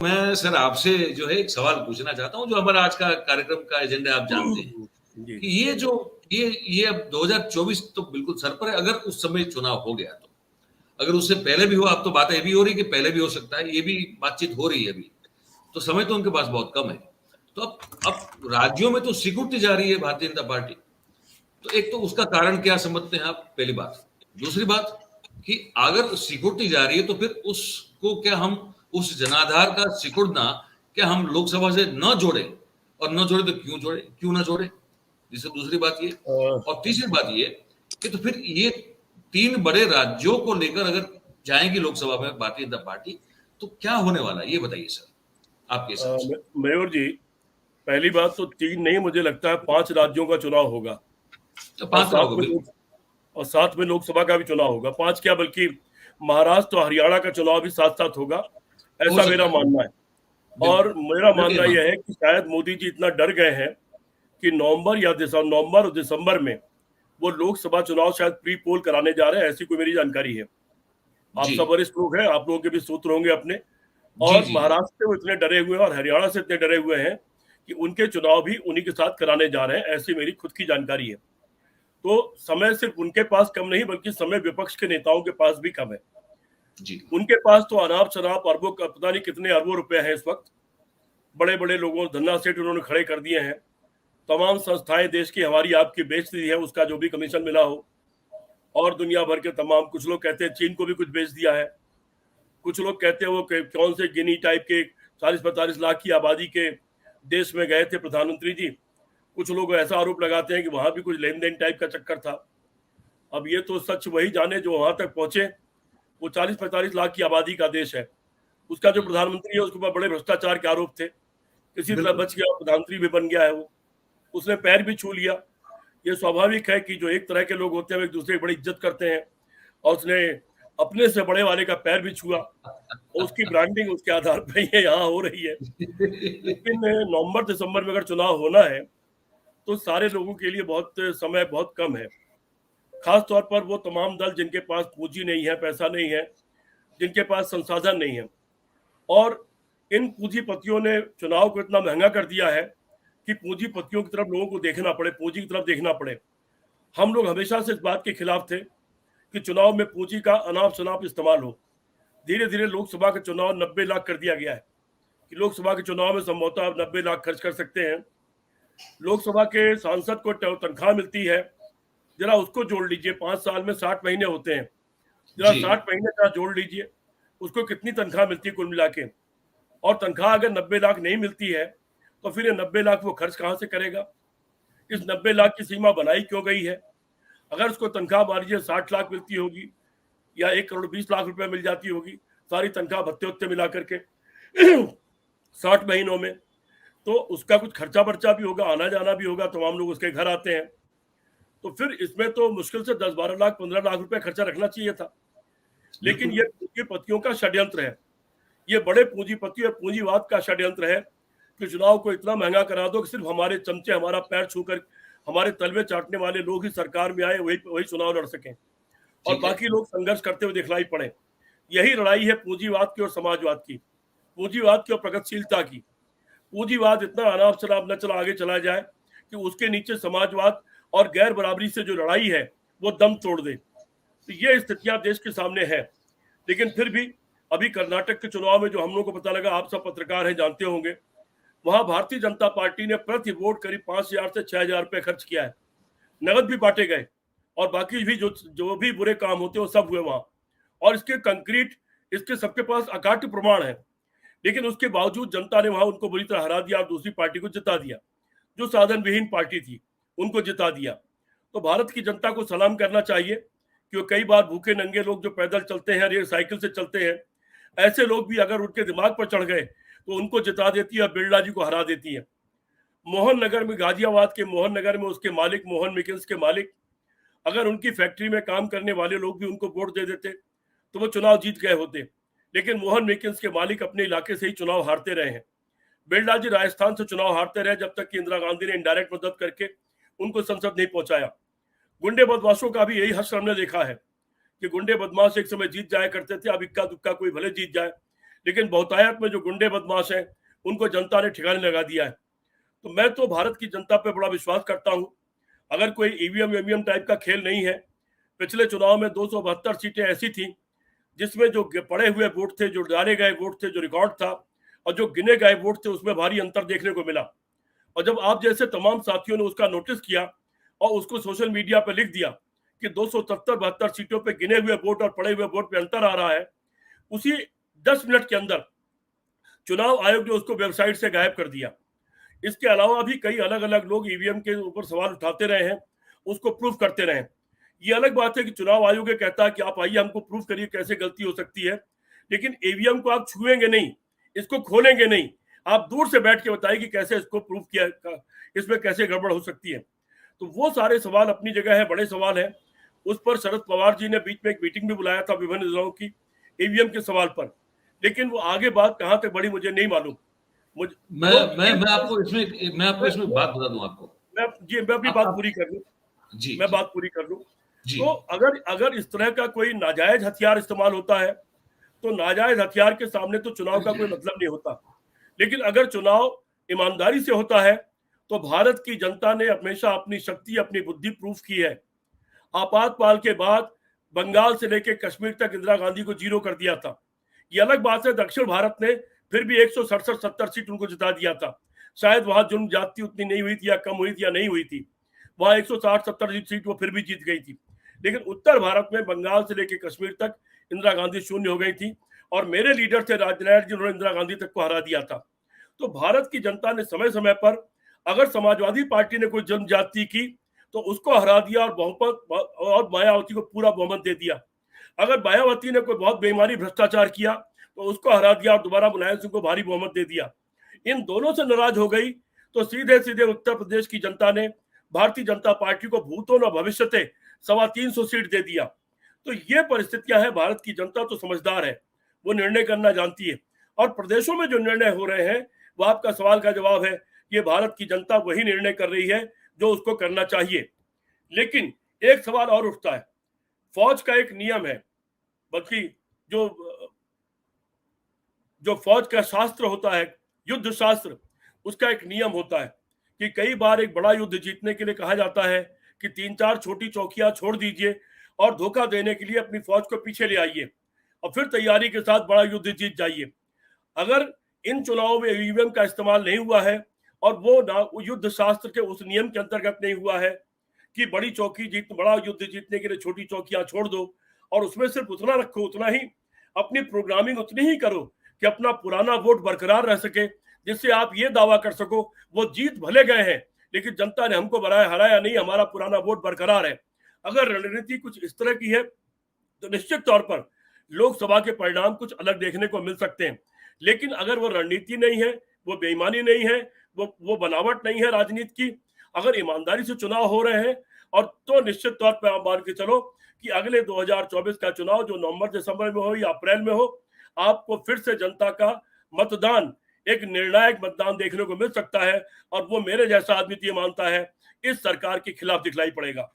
मैं सर आपसे जो है एक सवाल पूछना चाहता हूँ, जो हमारा आज का कार्यक्रम का एजेंडा आप जानते हैं जी। कि ये अब 2024 तो बिल्कुल सर पर है। अगर उस समय चुनाव हो गया तो, अगर उससे पहले भी हुआ, अब तो बात ये भी हो रही है कि पहले भी हो सकता है, ये भी बातचीत हो रही है अभी, तो समय तो उनके पास बहुत कम है। तो अब राज्यों में तो सिकुड़ती जा रही है भारतीय जनता पार्टी। तो एक तो उसका कारण क्या समझते हैं आप, पहली बात। दूसरी बात कि अगर सिकुड़ती जा रही है तो फिर उसको क्या हम, उस जनाधार का सिकुड़ना क्या हम लोकसभा से न जोड़े, और न जोड़े तो क्यों ना जोड़े। जिससे दूसरी बात ये, और तीसरी बात ये कि तो फिर ये तीन बड़े राज्यों को लेकर अगर जाएंगी लोकसभा में भारतीय जनता पार्टी, तो क्या होने वाला है ये बताइए सर आपके हिसाब से। मयूर जी, पहली बात तो 3 नहीं, मुझे लगता है 5 राज्यों का चुनाव होगा। तो और 5 का साथ होगा में बिल्कुल। साथ में लोकसभा का भी चुनाव होगा। 5 क्या, बल्कि महाराष्ट्र और हरियाणा का चुनाव भी साथ साथ होगा, हो ऐसा मेरा सकता है, मानना है। और बिल्कुल। मेरा मैं भी मानना यह मानता है कि शायद मोदी जी इतना डर गए हैं कि नवंबर और दिसंबर में वो लोकसभा चुनाव शायद प्री पोल कराने जा रहे हैं, ऐसी कोई मेरी जानकारी है। हूं। आप जी सब वरिष्ठ लोग हैं, आप लोगों के भी सूत्र होंगे अपने। जी और जी जी। महाराष्ट्र से वो इतने डरे हुए हैं और हरियाणा से इतने डरे हुए हैं कि उनके चुनाव भी उन्हीं के साथ कराने जा रहे हैं, ऐसी मेरी खुद की जानकारी है। तो समय सिर्फ उनके पास कम नहीं, बल्कि समय विपक्ष के नेताओं के पास भी कम है। जी उनके पास तो अनाप शनाप अरबों का पता नहीं कितने अरबों रुपए हैं इस वक्त। बड़े बड़े लोगों, धन्ना सेठ उन्होंने खड़े कर दिए हैं। तमाम संस्थाएं देश की हमारी आपकी बेच दी है, उसका जो भी कमीशन मिला हो। और दुनिया भर के तमाम, कुछ लोग कहते हैं चीन को भी कुछ बेच दिया है। कुछ लोग कहते हैं वो कौन से गिनी टाइप के 40-45 लाख की आबादी के देश में गए थे प्रधानमंत्री जी। कुछ लोग ऐसा आरोप लगाते हैं कि वहां भी कुछ लेन देन टाइप का चक्कर था। अब ये तो सच वही जाने जो वहां तक पहुंचे। वो 40-45 लाख की आबादी का देश है। उसका जो प्रधानमंत्री है उसके ऊपर बड़े भ्रष्टाचार के आरोप थे, किसी तरह बिल्कुल। बच गया, प्रधानमंत्री भी बन गया है वो। उसने पैर भी छू लिया। ये स्वाभाविक है कि जो एक तरह के लोग होते हैं वो एक दूसरे की बड़ी इज्जत करते हैं, और उसने अपने से बड़े वाले का पैर भी छुआ, और उसकी ब्रांडिंग उसके आधार पर ये यहाँ हो रही है। लेकिन नवंबर दिसंबर में अगर चुनाव होना है तो सारे लोगों के लिए बहुत समय बहुत कम है। खास तौर पर वो तमाम दल जिनके पास पूंजी नहीं है, पैसा नहीं है, जिनके पास संसाधन नहीं है। और इन पूंजीपतियों ने चुनाव को इतना महंगा कर दिया है कि पूंजीपतियों की तरफ लोगों को देखना पड़े, पूंजी की तरफ देखना पड़े। हम लोग हमेशा से इस बात के खिलाफ थे कि चुनाव में पूंजी का अनाप शनाप इस्तेमाल हो। धीरे धीरे लोकसभा का चुनाव 90 लाख कर दिया गया है कि लोकसभा के चुनाव में संभवतः आप 90 लाख खर्च कर सकते हैं। लोकसभा के सांसद को तनख्वाह मिलती है, जरा उसको जोड़ लीजिए, 5 साल में 60 महीने होते हैं, जरा जी 60 महीने का जोड़ लीजिए, उसको कितनी तनख्वाह मिलती है कुल मिला के। और तनख्वाह अगर 90 लाख नहीं मिलती है तो फिर ये 90 लाख वो खर्च कहाँ से करेगा। इस 90 लाख की सीमा बनाई क्यों गई है। अगर उसको तनख्वाह मान लीजिए 60 लाख मिलती होगी, या 1 करोड़ 20 लाख रुपए मिल जाती होगी, सारी तनख्वाह भत्ते उत्ते मिला करके 60 महीनों में, तो उसका कुछ खर्चा बर्चा भी होगा, आना जाना भी होगा, तमाम लोग उसके घर आते हैं। तो फिर इसमें तो मुश्किल से 10-12 लाख 15 लाख रुपए खर्चा रखना चाहिए था। लेकिन बिल्कुल। ये पूंजीपतियों का षड्यंत्र है। ये बड़े पूंजीपति और पूंजीवाद का षड्यंत्र है कि चुनाव को इतना महंगा करा दो कि सिर्फ हमारे चमचे, हमारा पैर छूकर हमारे तलवे चाटने वाले लोग ही सरकार में आए, वही वही चुनाव लड़ सकें, और ठीक है। बाकी लोग संघर्ष करते हुए दिखलाई पड़े। यही लड़ाई है पूंजीवाद की और समाजवाद की, पूंजीवाद की और प्रगतिशीलता की। पूंजीवाद इतना अनाप शनाप न चला आगे चला जाए कि उसके नीचे समाजवाद और गैर बराबरी से जो लड़ाई है वो दम तोड़ दे। तो ये स्थितियां देश के सामने है। लेकिन फिर भी अभी कर्नाटक के चुनाव में जो हम लोग को पता लगा, आप सब पत्रकार हैं, जानते होंगे, वहां भारतीय जनता पार्टी ने प्रति वोट करीब 5,000 से 6,000 रुपए खर्च किया है। नगद भी बांटे गए, और बाकी भी जो जो भी बुरे काम होते हैं वो सब हुए वहां। और इसके कंक्रीट, इसके सबके पास अकाट्य प्रमाण है। लेकिन उसके बावजूद जनता ने वहां उनको बुरी तरह हरा दिया और दूसरी पार्टी को जिता दिया, जो साधन विहीन पार्टी थी, उनको जिता दिया। तो भारत की जनता को सलाम करना चाहिए कि वो कई बार भूखे नंगे लोग जो पैदल चलते हैं, रेल साइकिल से चलते हैं, ऐसे लोग भी अगर उनके दिमाग पर चढ़ गए तो उनको जिता देती है और बिरला जी को हरा देती है। मोहन नगर में, गाजियाबाद के मोहन नगर में उसके मालिक, मोहन मिकिल्स के मालिक, अगर उनकी फैक्ट्री में काम करने वाले लोग भी उनको वोट दे देते तो वो चुनाव जीत गए होते। लेकिन मोहन मिकिल्स के मालिक अपने इलाके से ही चुनाव हारते रहे हैं। बिरला जी राजस्थान से चुनाव हारते रहे जब तक कि इंदिरा गांधी ने इनडायरेक्ट मदद करके उनको संसद नहीं पहुंचाया। गुंडे बदमाशों का भी यही हश्र हमने देखा है कि गुंडे बदमाश एक समय जीत जाया करते थे, अब इक्का दुक्का कोई भले जीत जाए, लेकिन बहुतायत में जो गुंडे बदमाश हैं उनको जनता ने ठिकाने लगा दिया है। तो मैं तो भारत की जनता पे बड़ा विश्वास करता हूं। अगर कोई ईवीएम वीवीएम टाइप का खेल नहीं है, पिछले चुनाव में 272 सीटें ऐसी थी जिसमें जो पड़े हुए वोट थे, जो डाले गए वोट थे, जो रिकॉर्ड था और जो गिने गए वोट थे, उसमें भारी अंतर देखने को मिला। और जब आप जैसे तमाम साथियों ने उसका नोटिस किया और उसको सोशल मीडिया पर लिख दिया कि 270-72 सीटों पे गिने हुए वोट और पड़े हुए वोट में अंतर आ रहा है, उसी 10 मिनट के अंदर चुनाव आयोग ने उसको वेबसाइट से गायब कर दिया। इसके अलावा भी कई अलग अलग लोग ईवीएम के ऊपर सवाल उठाते रहे हैं, उसको प्रूफ करते रहे। ये अलग बात है कि चुनाव आयोग ये कहता है कि आप आइए हमको प्रूफ करिए कैसे गलती हो सकती है, लेकिन ईवीएम को आप छुएंगे नहीं, इसको खोलेंगे नहीं, आप दूर से बैठ के बताइए कि कैसे इसको प्रूफ किया, इसमें कैसे गड़बड़ हो सकती है। तो वो सारे सवाल अपनी जगह है, बड़े सवाल है। उस पर शरद पवार जी ने बीच में एक मीटिंग भी बुलाया था विभिन्न जिलों की ईवीएम के सवाल पर, लेकिन वो आगे बात कहां तक बढ़ी मुझे नहीं मालूम। मैं आपको इसमें बात बता दूं आपको। मैं अपनी बात पूरी कर लूं। जी, मैं बात पूरी कर लूं। जी। तो अगर इस तरह का कोई नाजायज हथियार इस्तेमाल होता है तो नाजायज हथियार के सामने तो चुनाव का कोई मतलब नहीं होता। लेकिन अगर चुनाव ईमानदारी से होता है तो भारत की जनता ने हमेशा अपनी शक्ति, अपनी बुद्धि प्रूफ की है। आपातकाल के बाद बंगाल से लेकर कश्मीर तक इंदिरा गांधी को जीरो कर दिया था। ये अलग बात है, दक्षिण भारत ने फिर भी 167-70 सीट उनको जिता दिया था। शायद वहां जुर्म ज्यादती उतनी नहीं हुई थी या कम हुई थी या नहीं हुई थी, वहां 160-70 सीट वो फिर भी जीत गई थी। लेकिन उत्तर भारत में बंगाल से लेकर कश्मीर तक इंदिरा गांधी शून्य हो गई थी और मेरे लीडर थे राजनारायण जी, उन्होंने इंदिरा गांधी तक को हरा दिया था। तो भारत की जनता ने समय समय पर अगर समाजवादी पार्टी ने कोई जुर्म ज्यादती की तो उसको हरा दिया और बहुमत और मायावती को पूरा बहुमत दे दिया। अगर मायावती ने कोई बहुत बेईमानी भ्रष्टाचार किया तो उसको हरा दिया और दोबारा मुलायम सिंह को भारी बहुमत दे दिया। इन दोनों से नाराज हो गई तो सीधे सीधे उत्तर प्रदेश की जनता ने भारतीय जनता पार्टी को भूतों न भविष्यते 325 सीट दे दिया। तो ये परिस्थितियां हैं। भारत की जनता तो समझदार है, वो निर्णय करना जानती है और प्रदेशों में जो निर्णय हो रहे हैं वो आपका सवाल का जवाब है। ये भारत की जनता वही निर्णय कर रही है जो उसको करना चाहिए। लेकिन एक सवाल और उठता है, फौज का एक नियम है, बल्कि जो फौज का शास्त्र होता है, युद्ध शास्त्र, उसका एक नियम होता है कि कई बार एक बड़ा युद्ध जीतने के लिए कहा जाता है कि 3-4 छोटी चौकियां छोड़ दीजिए और धोखा देने के लिए अपनी फौज को पीछे ले आइए और फिर तैयारी के साथ बड़ा युद्ध जीत जाइए। अगर इन चुनावों में ईवीएम का इस्तेमाल नहीं हुआ है और वो युद्ध शास्त्र के उस नियम के अंतर्गत नहीं हुआ है कि बड़ा युद्ध जीतने के लिए छोटी चौकियां छोड़ दो और उसमें सिर्फ उतना रखो, उतना ही अपनी प्रोग्रामिंग उतनी ही करो कि अपना पुराना वोट बरकरार रह सके, जिससे आप ये दावा कर सको वो जीत भले गए हैं लेकिन जनता ने हमको हराया नहीं, हमारा पुराना वोट बरकरार है। अगर रणनीति कुछ इस तरह की है तो निश्चित तौर पर लोकसभा के परिणाम कुछ अलग देखने को मिल सकते हैं। लेकिन अगर वो रणनीति नहीं है, वो बेईमानी नहीं है, वो बनावट नहीं है राजनीति की, अगर ईमानदारी से चुनाव हो रहे हैं और तो निश्चित तौर पर आप मान के चलो कि अगले 2024 का चुनाव जो नवंबर दिसंबर में हो या अप्रैल में हो, आपको फिर से जनता का मतदान, एक निर्णायक मतदान देखने को मिल सकता है और वो मेरे जैसा आदमी ये मानता है इस सरकार के खिलाफ दिखलाई पड़ेगा।